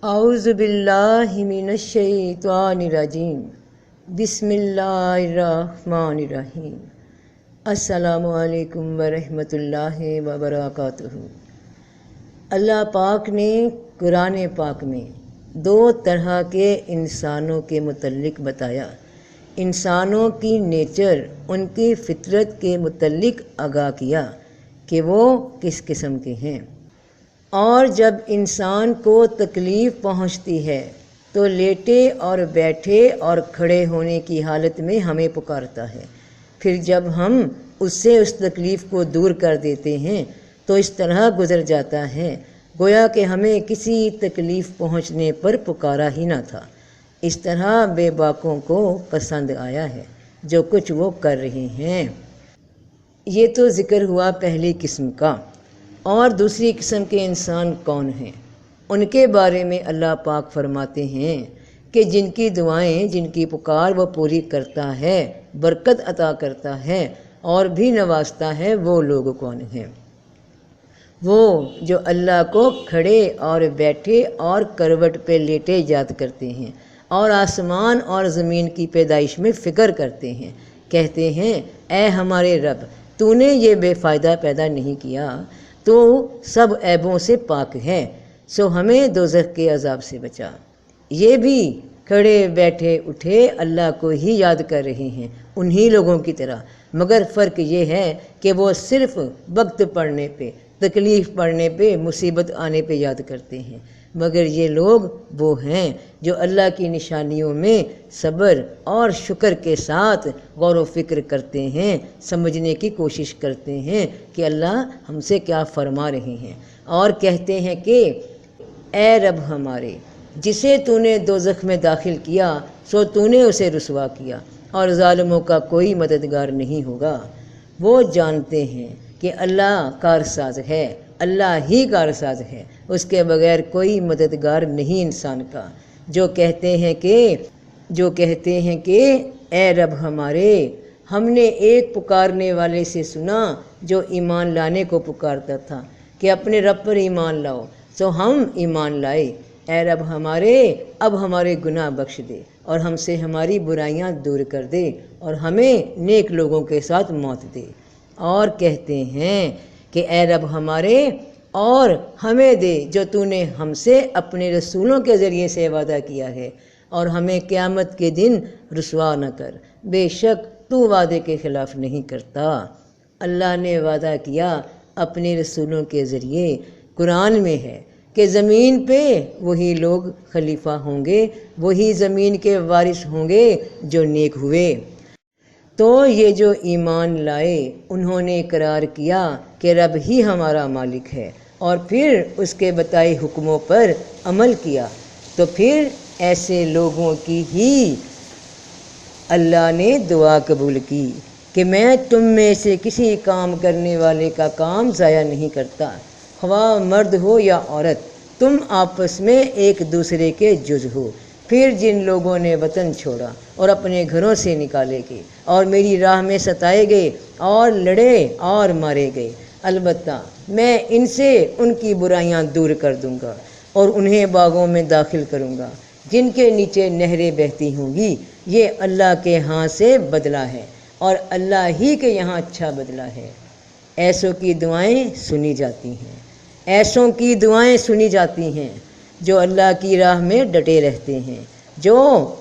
اعوذ باللہ من الشیطان الرجیم بسم اللہ الرحمن الرحیم السلام علیکم ورحمۃ اللہ وبرکاتہ۔ اللہ پاک نے قرآن پاک میں دو طرح کے انسانوں کے متعلق بتایا۔ انسانوں کی نیچر، ان کی فطرت کے متعلق آگاہ کیا کہ وہ کس قسم کے ہیں، اور جب انسان کو تکلیف پہنچتی ہے تو لیٹے اور بیٹھے اور کھڑے ہونے کی حالت میں ہمیں پکارتا ہے، پھر جب ہم اس سے اس تکلیف کو دور کر دیتے ہیں تو اس طرح گزر جاتا ہے گویا کہ ہمیں کسی تکلیف پہنچنے پر پکارا ہی نہ تھا۔ اس طرح بے باکوں کو پسند آیا ہے جو کچھ وہ کر رہے ہیں۔ یہ تو ذکر ہوا پہلی قسم کا، اور دوسری قسم کے انسان کون ہیں؟ ان کے بارے میں اللہ پاک فرماتے ہیں کہ جن کی دعائیں، جن کی پکار وہ پوری کرتا ہے، برکت عطا کرتا ہے اور بھی نوازتا ہے، وہ لوگ کون ہیں؟ وہ جو اللہ کو کھڑے اور بیٹھے اور کروٹ پہ لیٹے یاد کرتے ہیں اور آسمان اور زمین کی پیدائش میں فکر کرتے ہیں، کہتے ہیں اے ہمارے رب، تو نے یہ بے فائدہ پیدا نہیں کیا، تو سب عیبوں سے پاک ہے، سو ہمیں دوزخ کے عذاب سے بچا۔ یہ بھی کھڑے بیٹھے اٹھے اللہ کو ہی یاد کر رہے ہیں، انہی لوگوں کی طرح، مگر فرق یہ ہے کہ وہ صرف وقت پڑنے پہ، تکلیف پڑنے پہ، مصیبت آنے پہ یاد کرتے ہیں، مگر یہ لوگ وہ ہیں جو اللہ کی نشانیوں میں صبر اور شکر کے ساتھ غور و فکر کرتے ہیں، سمجھنے کی کوشش کرتے ہیں کہ اللہ ہم سے کیا فرما رہے ہیں، اور کہتے ہیں کہ اے رب ہمارے، جسے تو نے دوزخ میں داخل کیا سو تو نے اسے رسوا کیا، اور ظالموں کا کوئی مددگار نہیں ہوگا۔ وہ جانتے ہیں کہ اللہ کارساز ہے، اللہ ہی کارساز ہے، اس کے بغیر کوئی مددگار نہیں انسان کا۔ جو کہتے ہیں کہ اے رب ہمارے، ہم نے ایک پکارنے والے سے سنا جو ایمان لانے کو پکارتا تھا کہ اپنے رب پر ایمان لاؤ، سو ہم ایمان لائے۔ اے رب ہمارے، اب ہمارے گناہ بخش دے اور ہم سے ہماری برائیاں دور کر دے اور ہمیں نیک لوگوں کے ساتھ موت دے۔ اور کہتے ہیں کہ اے رب ہمارے، اور ہمیں دے جو تو نے ہم سے اپنے رسولوں کے ذریعے سے وعدہ کیا ہے، اور ہمیں قیامت کے دن رسوا نہ کر، بے شک تو وعدے کے خلاف نہیں کرتا۔ اللہ نے وعدہ کیا اپنے رسولوں کے ذریعے، قرآن میں ہے کہ زمین پہ وہی لوگ خلیفہ ہوں گے، وہی زمین کے وارث ہوں گے جو نیک ہوئے۔ تو یہ جو ایمان لائے انہوں نے اقرار کیا کہ رب ہی ہمارا مالک ہے، اور پھر اس کے بتائے حکموں پر عمل کیا، تو پھر ایسے لوگوں کی ہی اللہ نے دعا قبول کی کہ میں تم میں سے کسی کام کرنے والے کا کام ضائع نہیں کرتا، خواہ مرد ہو یا عورت، تم آپس میں ایک دوسرے کے جز ہو۔ پھر جن لوگوں نے وطن چھوڑا اور اپنے گھروں سے نکالے گئے اور میری راہ میں ستائے گئے اور لڑے اور مارے گئے، البتہ میں ان سے ان کی برائیاں دور کر دوں گا اور انہیں باغوں میں داخل کروں گا جن کے نیچے نہریں بہتی ہوں گی۔ یہ اللہ کے ہاں سے بدلہ ہے اور اللہ ہی کے یہاں اچھا بدلہ ہے۔ ایسوں کی دعائیں سنی جاتی ہیں، ایسوں کی دعائیں سنی جاتی ہیں جو اللہ کی راہ میں ڈٹے رہتے ہیں، جو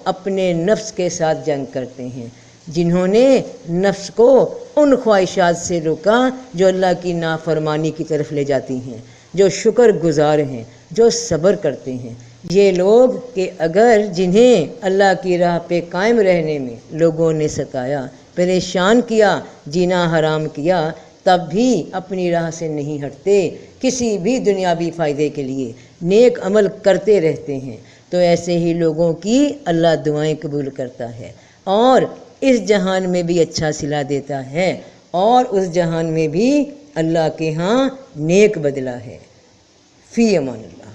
اپنے نفس کے ساتھ جنگ کرتے ہیں، جنہوں نے نفس کو ان خواہشات سے روکا جو اللہ کی نافرمانی کی طرف لے جاتی ہیں، جو شکر گزار ہیں، جو صبر کرتے ہیں۔ یہ لوگ کہ اگر جنہیں اللہ کی راہ پہ قائم رہنے میں لوگوں نے ستایا، پریشان کیا، جینا حرام کیا، تب بھی اپنی راہ سے نہیں ہٹتے، کسی بھی دنیاوی فائدے کے لیے نیک عمل کرتے رہتے ہیں، تو ایسے ہی لوگوں کی اللہ دعائیں قبول کرتا ہے اور اس جہان میں بھی اچھا صلہ دیتا ہے، اور اس جہان میں بھی اللہ کے ہاں نیک بدلہ ہے۔ فی امان اللہ۔